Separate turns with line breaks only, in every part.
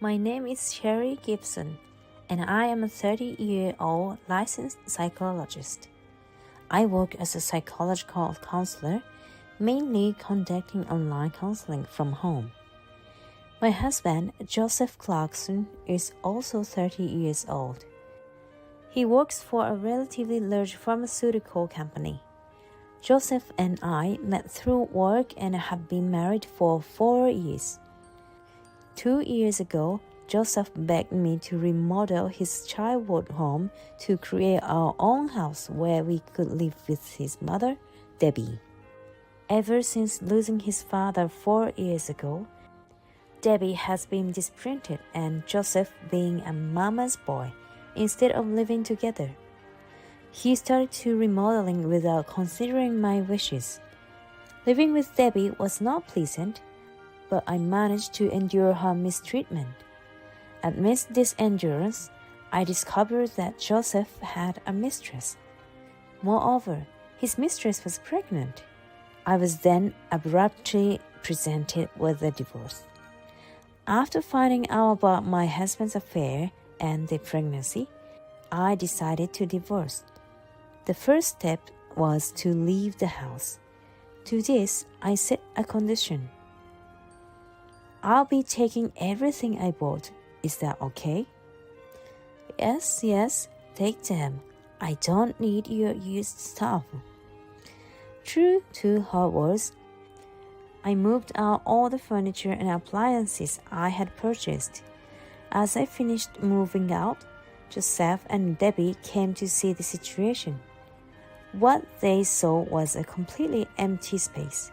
My name is Sherry Gibson, and I am a 30-year-old licensed psychologist. I work as a psychological counselor, mainly conducting online counseling from home. My husband, Joseph Clarkson, is also 30 years old. He works for a relatively large pharmaceutical company. Joseph and I met through work and have been married for 4 years. 2 years ago, Joseph begged me to remodel his childhood home to create our own house where we could live with his mother, Debbie. Ever since losing his father 4 years ago, Debbie has been disprinted and Joseph being a mama's boy instead of living together. He started to remodeling without considering my wishes. Living with Debbie was not pleasant, but I managed to endure her mistreatment. Amidst this endurance, I discovered that Joseph had a mistress. Moreover, his mistress was pregnant. I was then abruptly presented with a divorce. After finding out about my husband's affair and the pregnancy, I decided to divorce. The first step was to leave the house. To this, I set a condition. I'll be taking everything I bought. Is that okay? Yes, take them. I don't need your used stuff. True to her words, I moved out all the furniture and appliances I had purchased. As I finished moving out, Joseph and Debbie came to see the situation. What they saw was a completely empty space,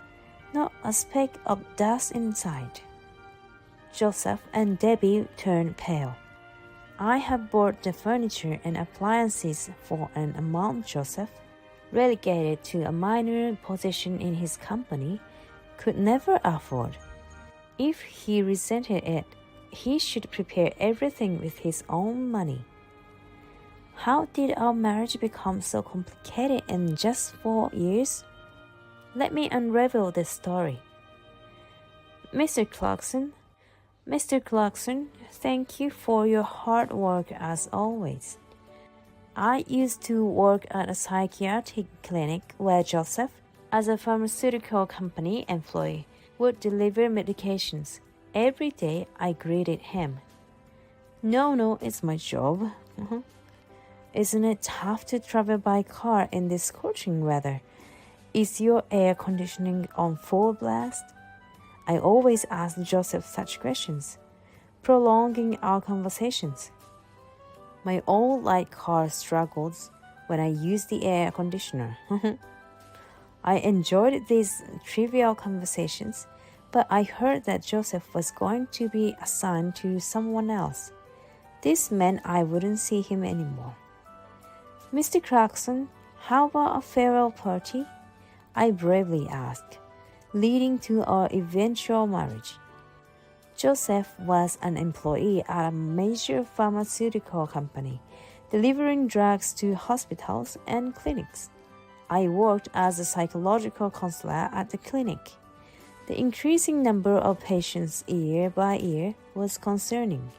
not a speck of dust inside. Joseph and Debbie turned pale. I have bought the furniture and appliances for an amount Joseph, relegated to a minor position in his company, could never afford. If he resented it, he should prepare everything with his own money. How did our marriage become so complicated in just 4 years? Let me unravel this story. Mr. Clarkson, thank you for your hard work as always. I used to work at a psychiatric clinic where Joseph, as a pharmaceutical company employee, would deliver medications. Every day I greeted him. No, it's my job. Isn't it tough to travel by car in this scorching weather? Is your air conditioning on full blast? I always ask Joseph such questions, prolonging our conversations. My old light car struggles when I use the air conditioner. I enjoyed these trivial conversations, but I heard that Joseph was going to be assigned to someone else. This meant I wouldn't see him anymore. Mr. Clarkson, how about a farewell party? I bravely asked, leading to our eventual marriage. Joseph was an employee at a major pharmaceutical company, delivering drugs to hospitals and clinics. I worked as a psychological counselor at the clinic. The increasing number of patients year by year was concerning.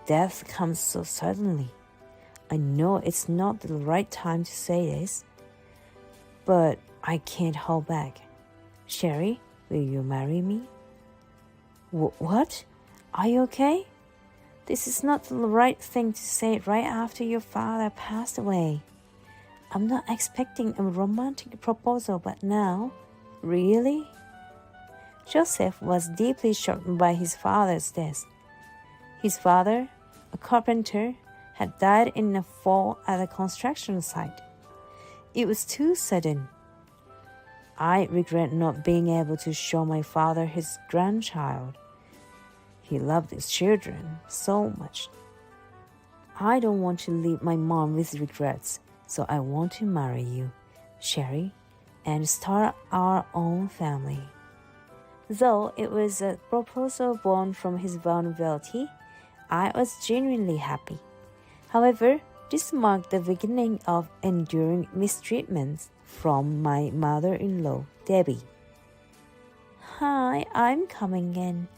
Death comes so suddenly. I know it's not the right time to say this, but I can't hold back. Sherry, will you marry me? What? Are you okay? This is not the right thing to say right after your father passed away. I'm not expecting a romantic proposal, but now, really? Joseph was deeply shocked by his father's death. His father, a carpenter, had died in a fall at a construction site. It was too sudden. I regret not being able to show my father his grandchild. He loved his children so much. I don't want to leave my mom with regrets, so I want to marry you, Sherry, and start our own family. Though it was a proposal born from his vulnerability, I was genuinely happy. However, this marked the beginning of enduring mistreatments from my mother-in-law, Debbie. Hi, I'm coming in.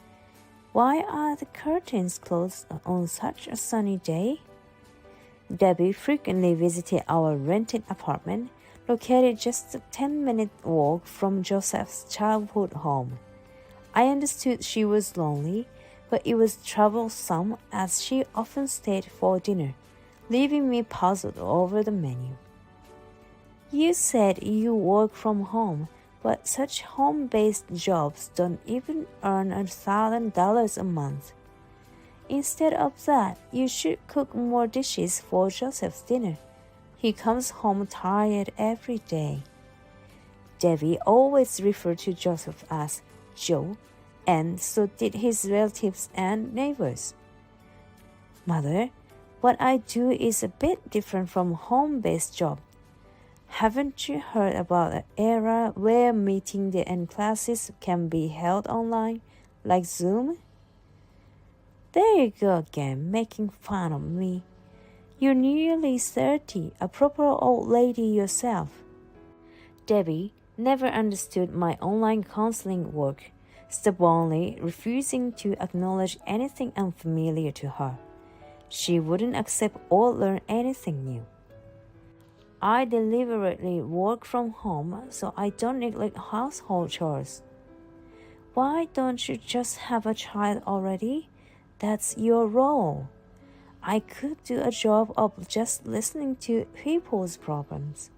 Why are the curtains closed on such a sunny day? Debbie frequently visited our rented apartment, located just a 10-minute walk from Joseph's childhood home. I understood she was lonely, but it was troublesome as she often stayed for dinner, leaving me puzzled over the menu. You said you work from home, but such home-based jobs don't even earn $1,000 a month. Instead of that, you should cook more dishes for Joseph's dinner. He comes home tired every day. Debbie always referred to Joseph as Joe, and so did his relatives and neighbors. Mother, what I do is a bit different from home-based job. Haven't you heard about an era where meetings and classes can be held online, like Zoom? There you go again, making fun of me. You're nearly 30, a proper old lady yourself. Debbie never understood my online counseling work, stubbornly refusing to acknowledge anything unfamiliar to her. She wouldn't accept or learn anything new. I deliberately work from home so I don't neglect household chores. Why don't you just have a child already? That's your role. I could do a job of just listening to people's problems.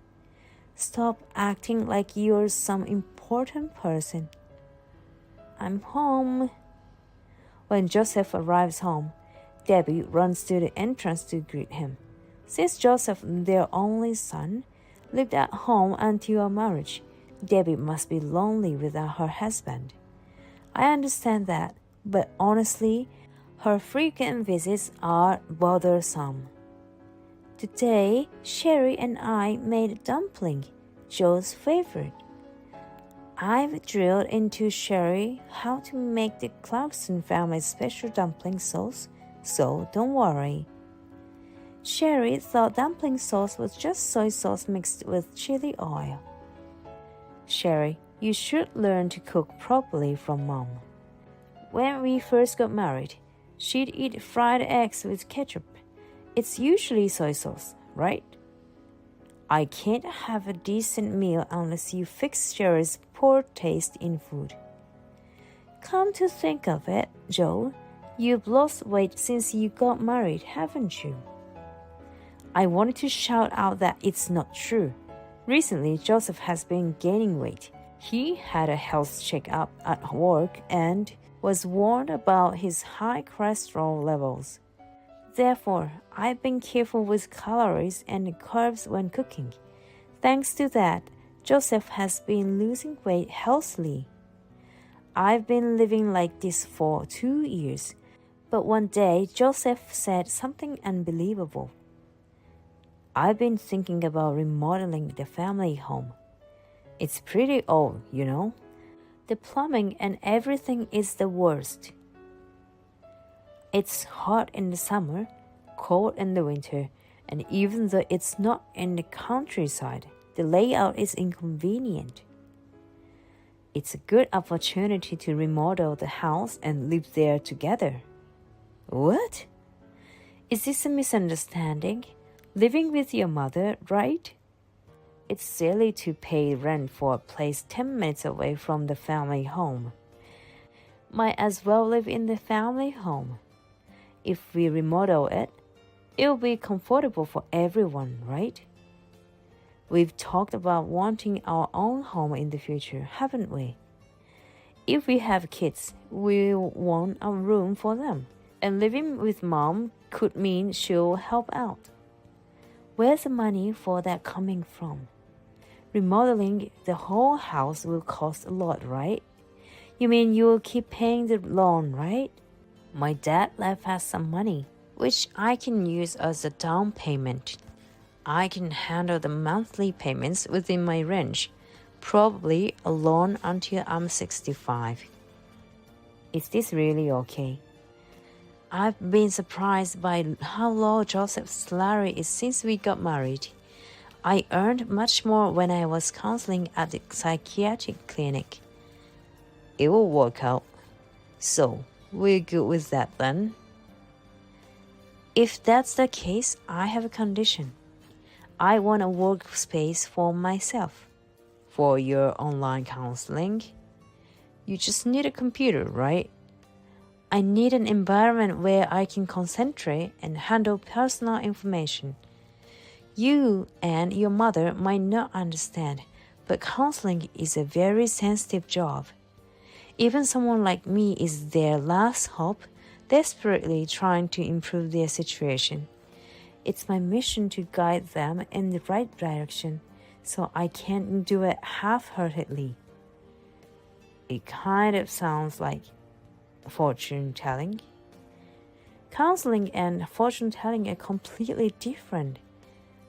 Stop acting like you're some important person. I'm home. When Joseph arrives home, Debbie runs to the entrance to greet him. Since Joseph, their only son, lived at home until our marriage, Debbie must be lonely without her husband. I understand that, but honestly, her frequent visits are bothersome. Today, Sherry and I made dumpling, Joe's favorite. I've drilled into Sherry how to make the Clarkson family's special dumpling sauce, so don't worry. Sherry thought dumpling sauce was just soy sauce mixed with chili oil. Sherry, you should learn to cook properly from Mom. When we first got married, she'd eat fried eggs with ketchup. It's usually soy sauce, right? I can't have a decent meal unless you fix Sherry's poor taste in food. Come to think of it, Joe, you've lost weight since you got married, haven't you? I wanted to shout out that it's not true. Recently, Joseph has been gaining weight. He had a health checkup at work and was warned about his high cholesterol levels. Therefore, I've been careful with calories and carbs when cooking. Thanks to that, Joseph has been losing weight healthily. I've been living like this for 2 years, but one day Joseph said something unbelievable. I've been thinking about remodeling the family home. It's pretty old, you know. The plumbing and everything is the worst. It's hot in the summer, cold in the winter, and even though it's not in the countryside, the layout is inconvenient. It's a good opportunity to remodel the house and live there together. What? Is this a misunderstanding? Living with your mother, right? It's silly to pay rent for a place 10 minutes away from the family home. Might as well live in the family home. If we remodel it, it'll be comfortable for everyone, right? We've talked about wanting our own home in the future, haven't we? If we have kids, we'll want a room for them. And living with Mom could mean she'll help out. Where's the money for that coming from? Remodeling the whole house will cost a lot, right? You mean you'll keep paying the loan, right? My dad left us some money, which I can use as a down payment. I can handle the monthly payments within my range, probably a loan until I'm 65. Is this really okay? I've been surprised by how low Joseph's salary is since we got married. I earned much more when I was counseling at the psychiatric clinic. It will work out. So, We're good with that then. If that's the case, I have a condition. I want a workspace for myself. For your online counseling, you just need a computer, right? I need an environment where I can concentrate and handle personal information. You and your mother might not understand, but counseling is a very sensitive job. Even someone like me is their last hope, desperately trying to improve their situation. It's my mission to guide them in the right direction, so I can't do it half-heartedly. It kind of sounds like fortune telling. Counseling and fortune telling are completely different.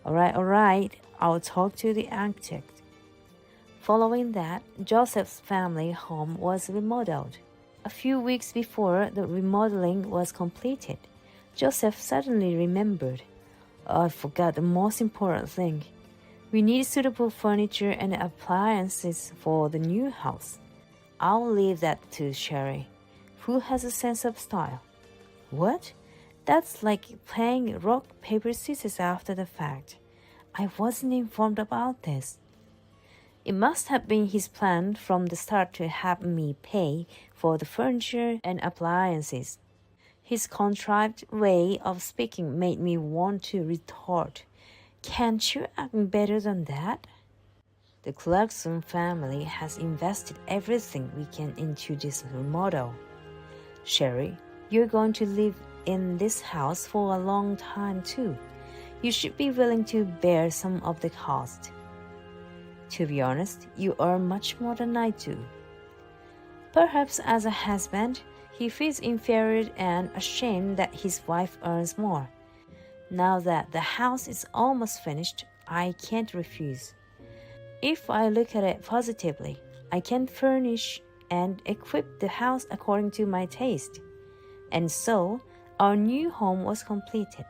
All right, I'll talk to the architect. Following that, Joseph's family home was remodeled. A few weeks before the remodeling was completed, Joseph suddenly remembered, I forgot the most important thing. We need suitable furniture and appliances for the new house. I'll leave that to Sherry, who has a sense of style. What? That's like playing rock, paper, scissors after the fact. I wasn't informed about this. It must have been his plan from the start to have me pay for the furniture and appliances. His contrived way of speaking made me want to retort, Can't you act better than that? The Clarkson family has invested everything we can into this remodel. Sherry, you're going to live in this house for a long time too. You should be willing to bear some of the cost. To be honest, you earn much more than I do. Perhaps as a husband, he feels inferior and ashamed that his wife earns more. Now that the house is almost finished, I can't refuse. If I look at it positively, I can furnish and equip the house according to my taste. And so, our new home was completed.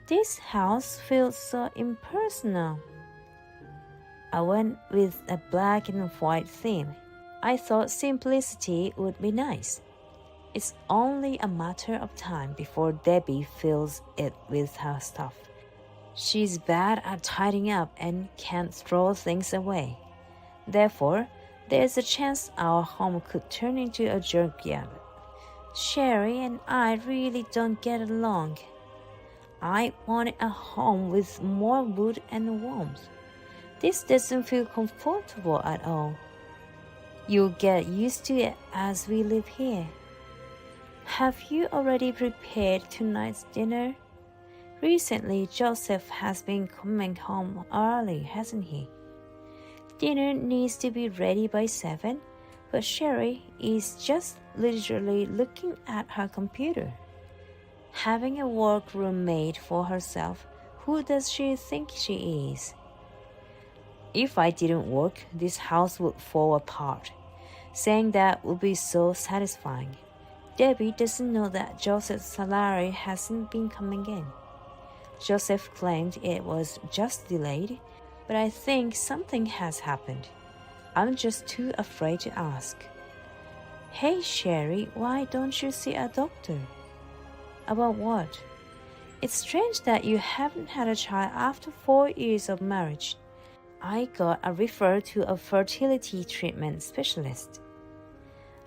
This house feels so impersonal. I went with a black and white theme. I thought simplicity would be nice. It's only a matter of time before Debbie fills it with her stuff. She's bad at tidying up and can't throw things away. Therefore, there's a chance our home could turn into a junkyard. Sherry and I really don't get along. I wanted a home with more wood and warmth. This doesn't feel comfortable at all. You'll get used to it as we live here. Have you already prepared tonight's dinner? Recently, Joseph has been coming home early, hasn't he? Dinner needs to be ready by 7, but Sherry is just literally looking at her computer. Having a workroom made for herself, who does she think she is? If I didn't work, this house would fall apart. Saying that would be so satisfying. Debbie doesn't know that Joseph's salary hasn't been coming in. Joseph claimed it was just delayed, but I think something has happened. I'm just too afraid to ask. Hey Sherry, why don't you see a doctor? About what? It's strange that you haven't had a child after 4 years of marriage. I got a referral to a fertility treatment specialist.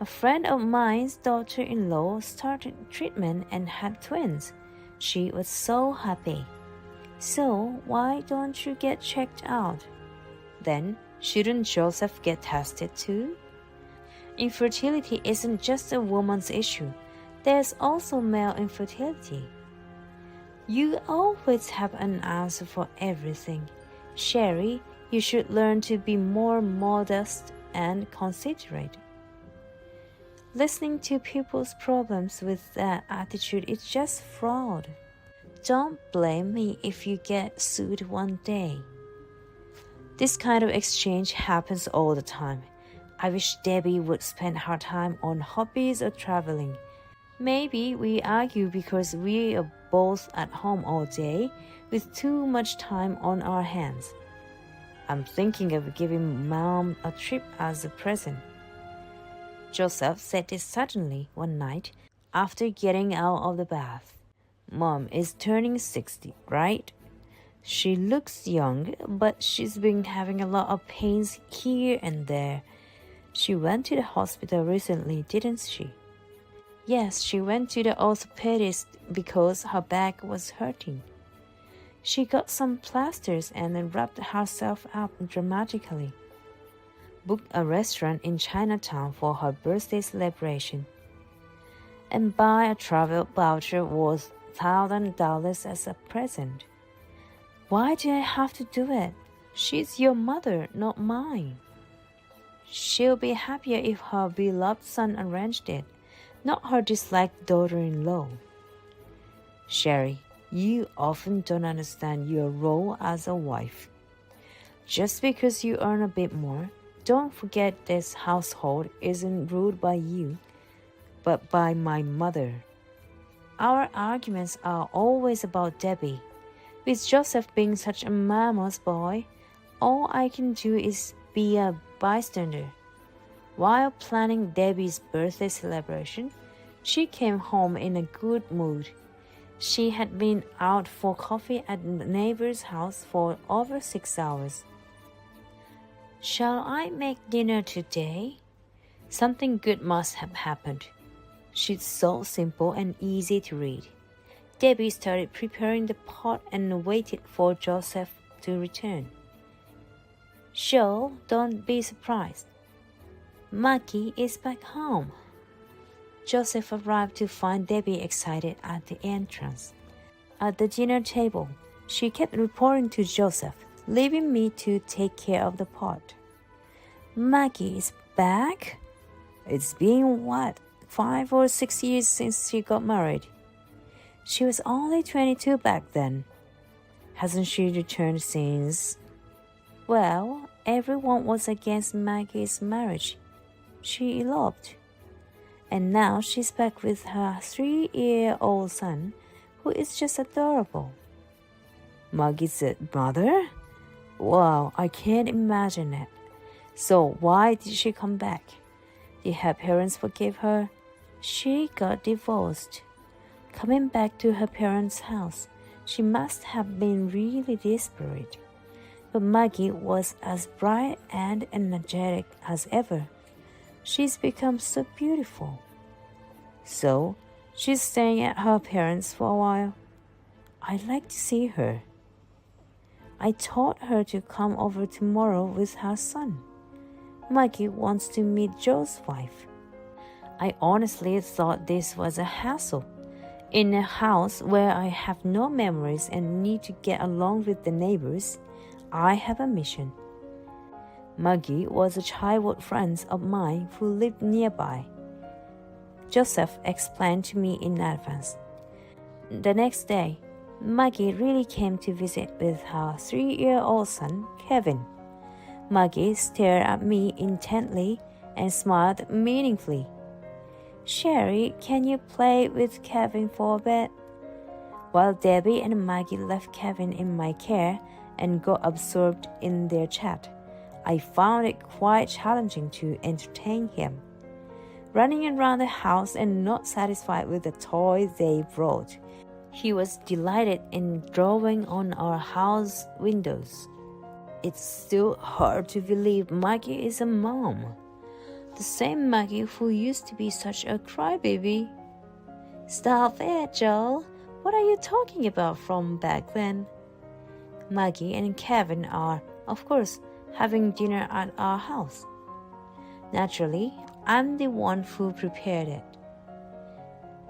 A friend of mine's daughter-in-law started treatment and had twins. She was so happy. So why don't you get checked out? Then, shouldn't Joseph get tested too? Infertility isn't just a woman's issue. There's also male infertility. You always have an answer for everything. Sherry, you should learn to be more modest and considerate. Listening to people's problems with that attitude is just fraud. Don't blame me if you get sued one day. This kind of exchange happens all the time. I wish Debbie would spend her time on hobbies or traveling. Maybe we argue because we are both at home all day with too much time on our hands. I'm thinking of giving Mom a trip as a present. Joseph said this suddenly one night after getting out of the bath. Mom is turning 60, right? She looks young, but she's been having a lot of pains here and there. She went to the hospital recently, didn't she? Yes, she went to the orthopedist because her back was hurting. She got some plasters and then wrapped herself up dramatically. Booked a restaurant in Chinatown for her birthday celebration. And buy a travel voucher worth $1,000 as a present. Why do I have to do it? She's your mother, not mine. She'll be happier if her beloved son arranged it, not her disliked daughter-in-law. Sherry, you often don't understand your role as a wife. Just because you earn a bit more, don't forget this household isn't ruled by you, but by my mother. Our arguments are always about Debbie. With Joseph being such a mama's boy, all I can do is be a bystander. While planning Debbie's birthday celebration, she came home in a good mood. She had been out for coffee at the neighbor's house for over 6 hours. Shall I make dinner today? Something good must have happened. She's so simple and easy to read. Debbie started preparing the pot and waited for Joseph to return. So, don't be surprised. Maggie is back home. Joseph arrived to find Debbie excited at the entrance. At the dinner table, she kept reporting to Joseph, leaving me to take care of the pot. Maggie is back? It's been what, 5 or 6 years since she got married? She was only 22 back then. Hasn't she returned since? Well, everyone was against Maggie's marriage. She eloped. And now she's back with her 3-year-old son, who is just adorable. Maggie's mother? Wow, I can't imagine it. So why did she come back? Did her parents forgive her? She got divorced. Coming back to her parents' house, she must have been really desperate. But Maggie was as bright and energetic as ever. She's become so beautiful. So, she's staying at her parents' for a while. I'd like to see her. I told her to come over tomorrow with her son. Maggie wants to meet Joe's wife. I honestly thought this was a hassle. In a house where I have no memories and need to get along with the neighbors, I have a mission. Maggie was a childhood friend of mine who lived nearby. Joseph explained to me in advance. The next day, Maggie really came to visit with her 3-year-old son, Kevin. Maggie stared at me intently and smiled meaningfully. Sherry, can you play with Kevin for a bit? While Debbie and Maggie left Kevin in my care and got absorbed in their chat, I found it quite challenging to entertain him. Running around the house and not satisfied with the toy they brought, he was delighted in drawing on our house windows. It's still hard to believe Maggie is a mom. The same Maggie who used to be such a crybaby. Stop it, Joel. What are you talking about from back then? Maggie and Kevin are, of course, having dinner at our house. Naturally, I'm the one who prepared it.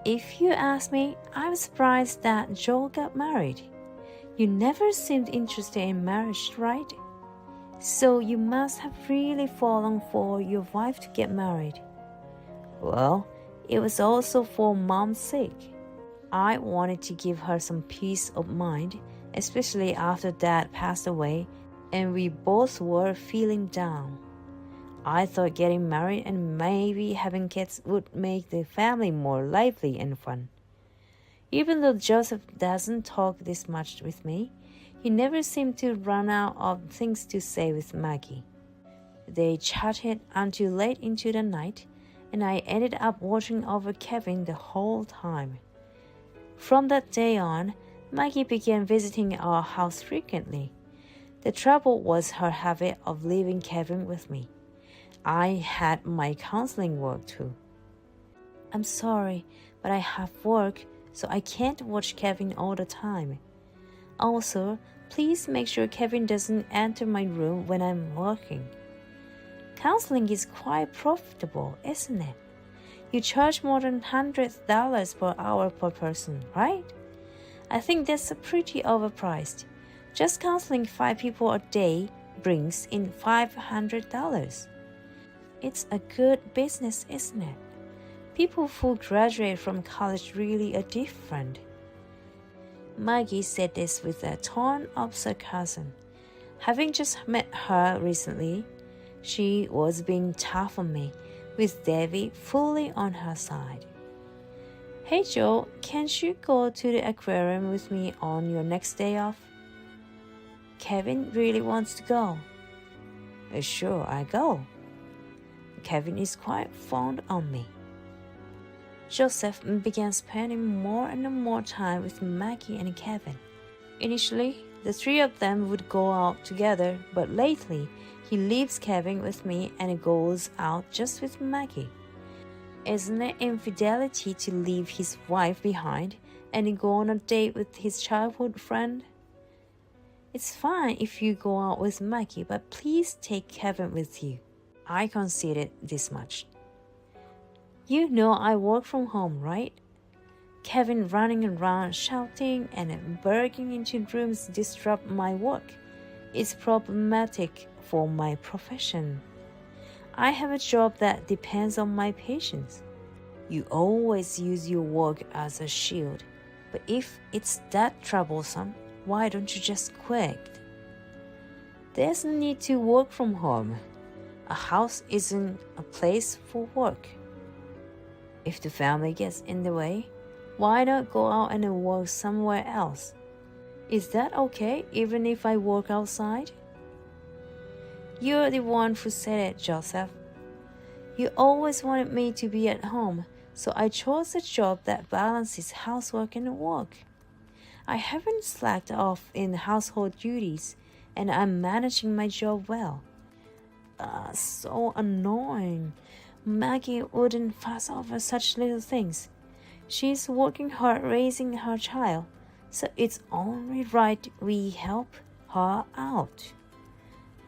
If you ask me, I'm surprised that Joel got married. You never seemed interested in marriage, right? So you must have really fallen for your wife to get married. Well, it was also for Mom's sake. I wanted to give her some peace of mind, especially after Dad passed away and we both were feeling down. I thought getting married and maybe having kids would make the family more lively and fun. Even though Joseph doesn't talk this much with me, he never seemed to run out of things to say with Maggie. They chatted until late into the night, and I ended up watching over Kevin the whole time. From that day on, Maggie began visiting our house frequently. The trouble was her habit of leaving Kevin with me. I had my counseling work too. I'm sorry, but I have work, so I can't watch Kevin all the time. Also, please make sure Kevin doesn't enter my room when I'm working. Counseling is quite profitable, isn't it? You charge more than $100 per hour per person, right? I think that's pretty overpriced. Just counseling 5 people a day brings in $500. It's a good business, isn't it? People who graduate from college really are different. Maggie said this with a tone of sarcasm. Having just met her recently, she was being tough on me, with Debbie fully on her side. Hey Joe, can't you go to the aquarium with me on your next day off? Kevin really wants to go. Sure, I go. Kevin is quite fond of me. Joseph began spending more and more time with Maggie and Kevin. Initially, the 3 of them would go out together, but lately, he leaves Kevin with me and goes out just with Maggie. Isn't it infidelity to leave his wife behind and go on a date with his childhood friend? It's fine if you go out with Maggie, but please take Kevin with you. I conceded this much. You know I work from home, right? Kevin running around shouting and breaking into rooms disrupt my work. It's problematic for my profession. I have a job that depends on my patients. You always use your work as a shield, but if it's that troublesome, why don't you just quit? There's no need to work from home. A house isn't a place for work. If the family gets in the way, why not go out and work somewhere else? Is that okay even if I work outside? You're the one who said it, Joseph. You always wanted me to be at home, so I chose a job that balances housework and work. I haven't slacked off in household duties, and I'm managing my job well. So annoying. Maggie wouldn't fuss over such little things. She's working hard raising her child, so it's only right we help her out.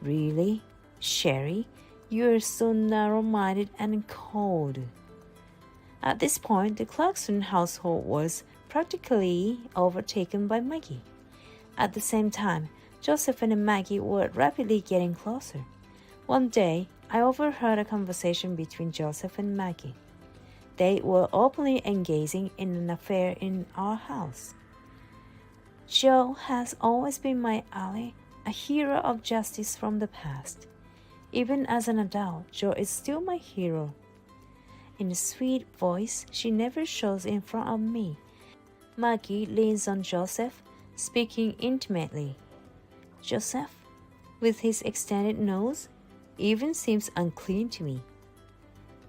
Really, Sherry, you're so narrow-minded and cold. At this point, the Clarkson household was practically overtaken by Maggie. At the same time, Joseph and Maggie were rapidly getting closer. One day, I overheard a conversation between Joseph and Maggie. They were openly engaging in an affair in our house. Joe has always been my ally, a hero of justice from the past. Even as an adult, Joe is still my hero. In a sweet voice she never shows in front of me, Maggie leans on Joseph, speaking intimately. Joseph, with his extended nose, even seems unclean to me.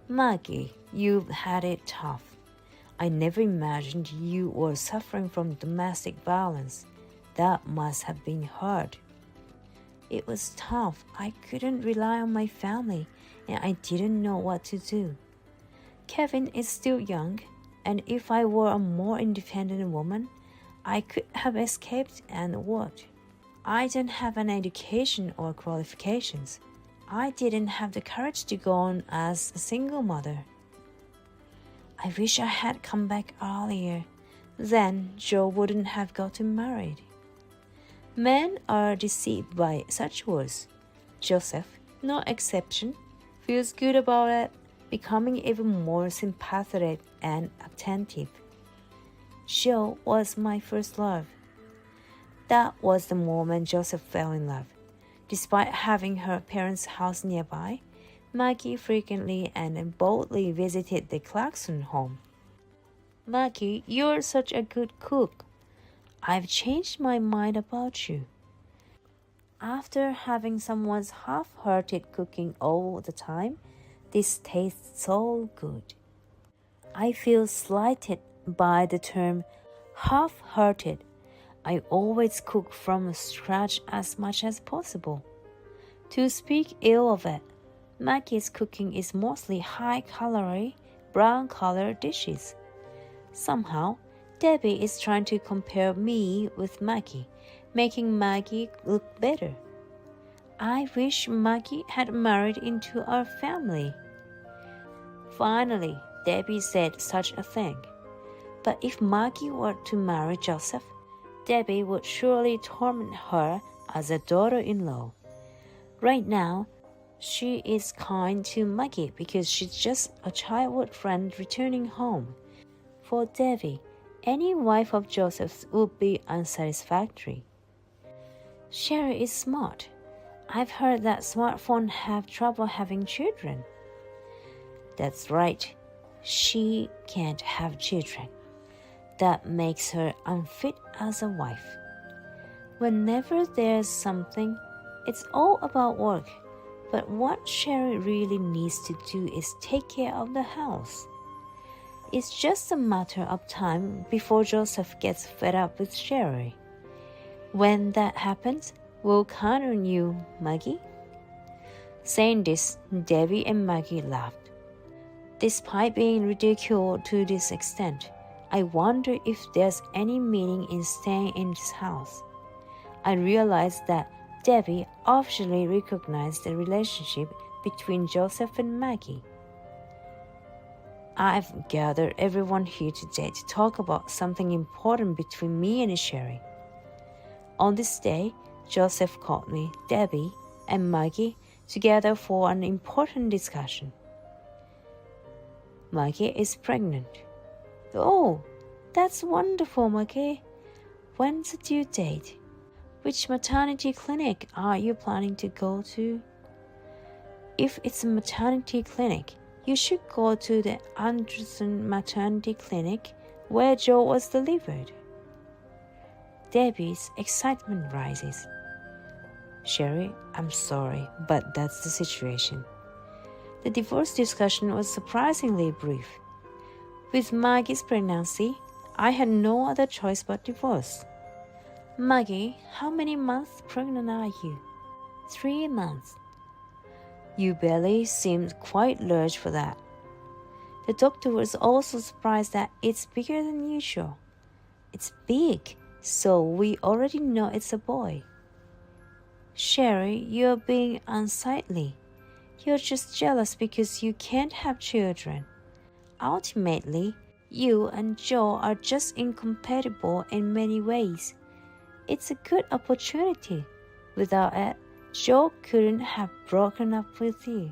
Maggie, you've had it tough. I never imagined you were suffering from domestic violence. That must have been hard. It was tough. I couldn't rely on my family, and I didn't know what to do. Kevin is still young, and if I were a more independent woman, I could have escaped and worked. I don't have an education or qualifications. I didn't have the courage to go on as a single mother. I wish I had come back earlier. Then Joe wouldn't have gotten married. Men are deceived by such words. Joseph, no exception, feels good about it, becoming even more sympathetic and attentive. Joe was my first love. That was the moment Joseph fell in love. Despite having her parents' house nearby, Maggie frequently and boldly visited the Clarkson home. Maggie, you're such a good cook. I've changed my mind about you. After having someone's half-hearted cooking all the time, This tastes so good. I feel slighted by the term half-hearted. I always cook from scratch as much as possible. To speak ill of it, Maggie's cooking is mostly high-calorie, brown-color dishes. Somehow, Debbie is trying to compare me with Maggie, making Maggie look better. I wish Maggie had married into our family. Finally, Debbie said such a thing. But if Maggie were to marry Joseph, Debbie would surely torment her as a daughter-in-law. Right now, she is kind to Maggie because she's just a childhood friend returning home. For Debbie, any wife of Joseph's would be unsatisfactory. Sherry is smart. I've heard that smartphones have trouble having children. That's right. She can't have children. That makes her unfit as a wife. Whenever there's something, it's all about work. But what Sherry really needs to do is take care of the house. It's just a matter of time before Joseph gets fed up with Sherry. When that happens, we'll count on you, Maggie. Saying this, Debbie and Maggie laughed. Despite being ridiculed to this extent, I wonder if there's any meaning in staying in this house. I realized that Debbie officially recognized the relationship between Joseph and Maggie. I've gathered everyone here today to talk about something important between me and Sherry. On this day, Joseph called me, Debbie, and Maggie together for an important discussion. Maggie is pregnant. Oh, that's wonderful, Maggie. When's the due date? Which maternity clinic are you planning to go to? If it's a maternity clinic, you should go to the Anderson Maternity Clinic where Joe was delivered. Debbie's excitement rises. Sherry, I'm sorry, but that's the situation. The divorce discussion was surprisingly brief. With Maggie's pregnancy, I had no other choice but divorce. Maggie, how many months pregnant are you? 3 months. Your belly seemed quite large for that. The doctor was also surprised that it's bigger than usual. It's big, so we already know it's a boy. Sherry, you're being unsightly. You're just jealous because you can't have children. Ultimately, you and Joe are just incompatible in many ways. It's a good opportunity. Without it, Joe couldn't have broken up with you.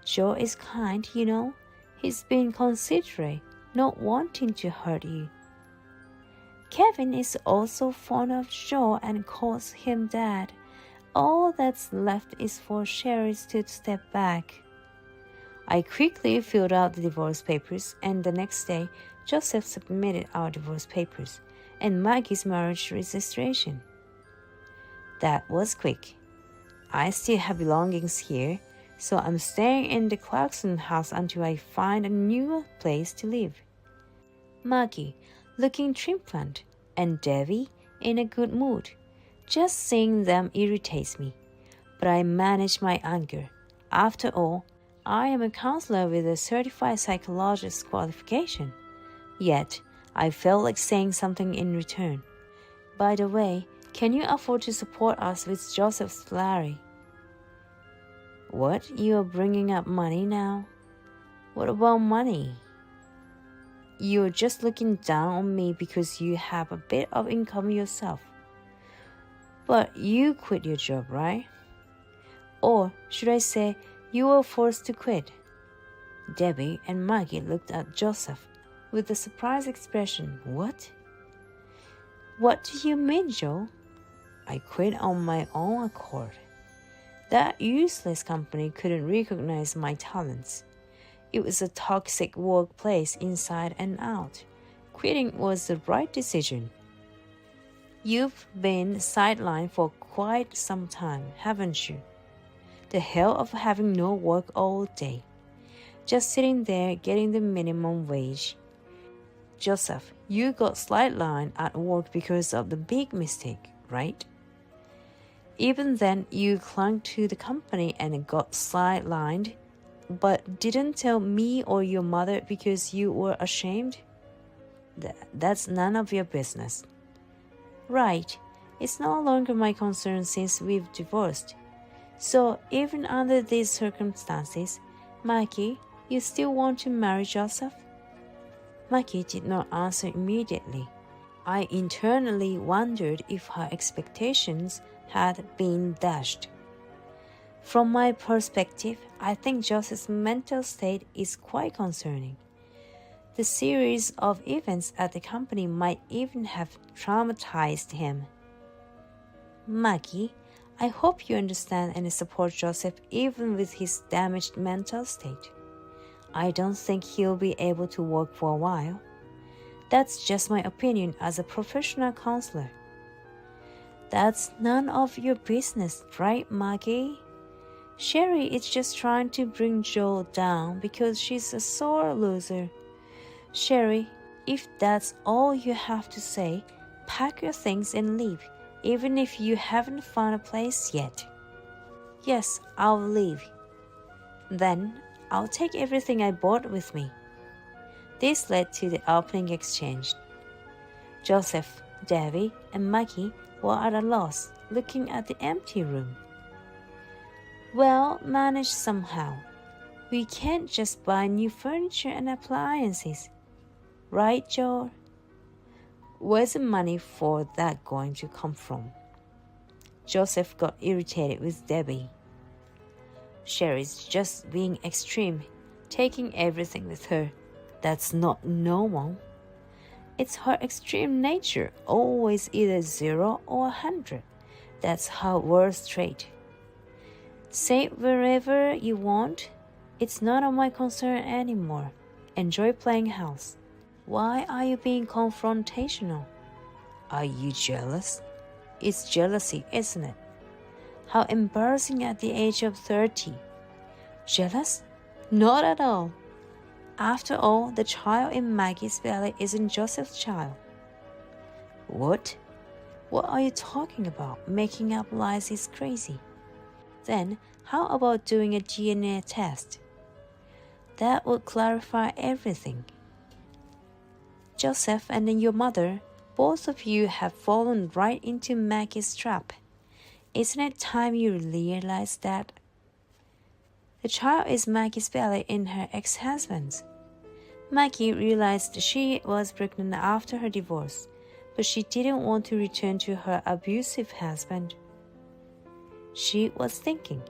Joe is kind, you know. He's been considerate, not wanting to hurt you. Kevin is also fond of Joe and calls him Dad. All that's left is for Sherry to step back. I quickly filled out the divorce papers, and the next day, Joseph submitted our divorce papers and Maggie's marriage registration. That was quick. I still have belongings here, so I'm staying in the Clarkson house until I find a newer place to live. Maggie, looking triumphant, and Debbie, in a good mood. Just seeing them irritates me, but I manage my anger. After all, I am a counselor with a certified psychologist's qualification. Yet, I felt like saying something in return. By the way, can you afford to support us with Joseph's salary? What? You are bringing up money now? What about money? You're just looking down on me because you have a bit of income yourself. But you quit your job, right? Or should I say, you were forced to quit? Debbie and Maggie looked at Joseph with a surprised expression. What? What do you mean, Joe? I quit on my own accord. That useless company couldn't recognize my talents. It was a toxic workplace inside and out. Quitting was the right decision. You've been sidelined for quite some time, haven't you? The hell of having no work all day. just sitting there getting the minimum wage. Joseph, you got sidelined at work because of the big mistake, right? Even then, you clung to the company and got sidelined, but didn't tell me or your mother because you were ashamed? That's none of your business. Right, it's no longer my concern since we've divorced. So, even under these circumstances, Maggie, you still want to marry Joseph? Maggie did not answer immediately. I internally wondered if her expectations had been dashed. From my perspective, I think Joseph's mental state is quite concerning. The series of events at the company might even have traumatized him. Maggie, I hope you understand and support Joseph even with his damaged mental state. I don't think he'll be able to work for a while. That's just my opinion as a professional counselor. That's none of your business, right, Maggie? Sherry is just trying to bring Joe down because she's a sore loser. Sherry, if that's all you have to say, pack your things and leave, even if you haven't found a place yet. Yes, I'll leave. Then I'll take everything I bought with me. This led to the opening exchange. Joseph, Davy, and Maggie were at a loss, looking at the empty room. Well, managed somehow. We can't just buy new furniture and appliances. Right, Joe? Where's the money for that going to come from? Joseph got irritated with Debbie. Sherry's just being extreme, taking everything with her. That's not normal. It's her extreme nature, always either 0 or 100. That's her worst trait. Say it wherever you want. It's none of my concern anymore. Enjoy playing house. Why are you being confrontational? Are you jealous? It's jealousy, isn't it? How embarrassing at the age of 30. Jealous? Not at all. After all, the child in Maggie's belly isn't Joseph's child. What? What are you talking about? Making up lies is crazy. Then, how about doing a DNA test? That would clarify everything. Joseph and your mother, both of you have fallen right into Maggie's trap. Isn't it time you realize that? The child is Maggie's belly in her ex-husband's. Maggie realized she was pregnant after her divorce, but she didn't want to return to her abusive husband. She was thinking,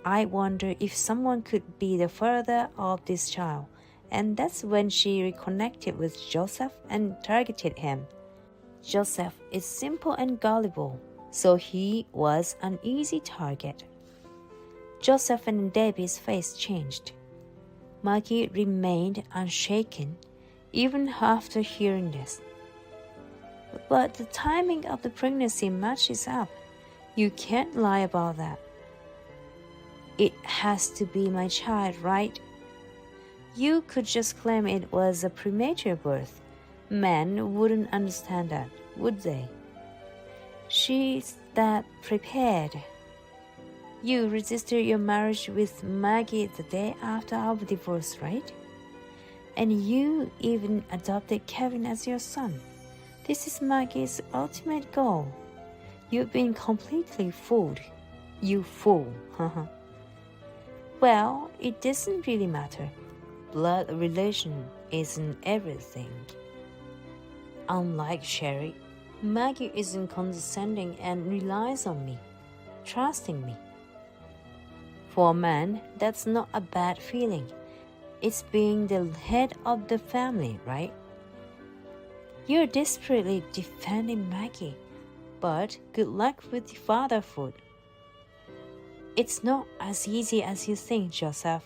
I wonder if someone could be the father of this child, and that's when she reconnected with Joseph and targeted him. Joseph is simple and gullible, so he was an easy target. Joseph and Debbie's face changed. Maggie remained unshaken even after hearing this. But the timing of the pregnancy matches up. You can't lie about that. It has to be my child, right? You could just claim it was a premature birth. Men wouldn't understand that, would they? She's that prepared. You registered your marriage with Maggie the day after our divorce, right? And you even adopted Kevin as your son. This is Maggie's ultimate goal. You've been completely fooled. You fool. Well, it doesn't really matter. Blood relation isn't everything. Unlike Sherry, Maggie isn't condescending and relies on me, trusting me. For a man, that's not a bad feeling. It's being the head of the family, right? You're desperately defending Maggie, but good luck with the fatherhood. It's not as easy as you think, Joseph.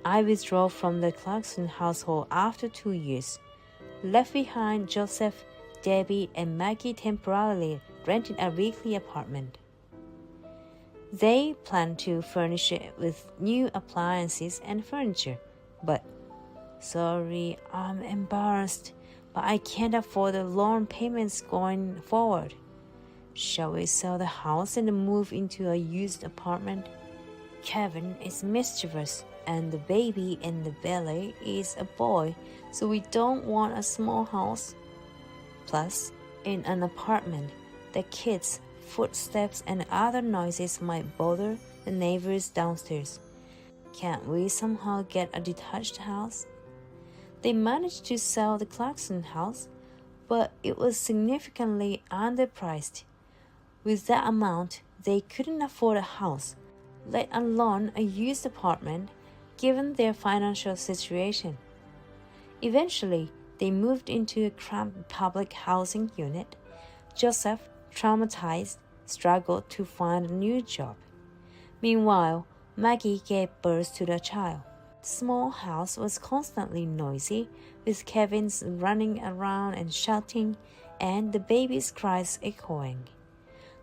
I withdrew from the Clarkson household after 2 years, left behind Joseph, Debbie, and Maggie temporarily renting a weekly apartment. They plan to furnish it with new appliances and furniture, but sorry, I'm embarrassed, but I can't afford the loan payments going forward. Shall we sell the house and move into a used apartment? Kevin is mischievous, and the baby in the belly is a boy, so we don't want a small house. Plus, in an apartment, the kids' footsteps and other noises might bother the neighbors downstairs. Can't we somehow get a detached house? They managed to sell the Clarkson house, but it was significantly underpriced. With that amount, they couldn't afford a house, let alone a used apartment, given their financial situation. Eventually, they moved into a cramped public housing unit. Joseph, traumatized, struggled to find a new job. Meanwhile, Maggie gave birth to the child. The small house was constantly noisy, with Kevin's running around and shouting, and the baby's cries echoing.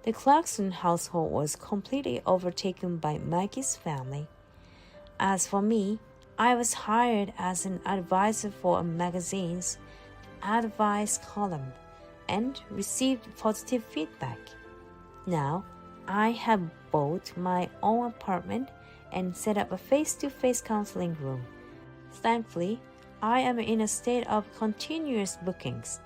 The Clarkson household was completely overtaken by Maggie's family. As for me, I was hired as an advisor for a magazine's advice column and received positive feedback. Now, I have bought my own apartment and set up a face-to-face counseling room. Thankfully, I am in a state of continuous bookings.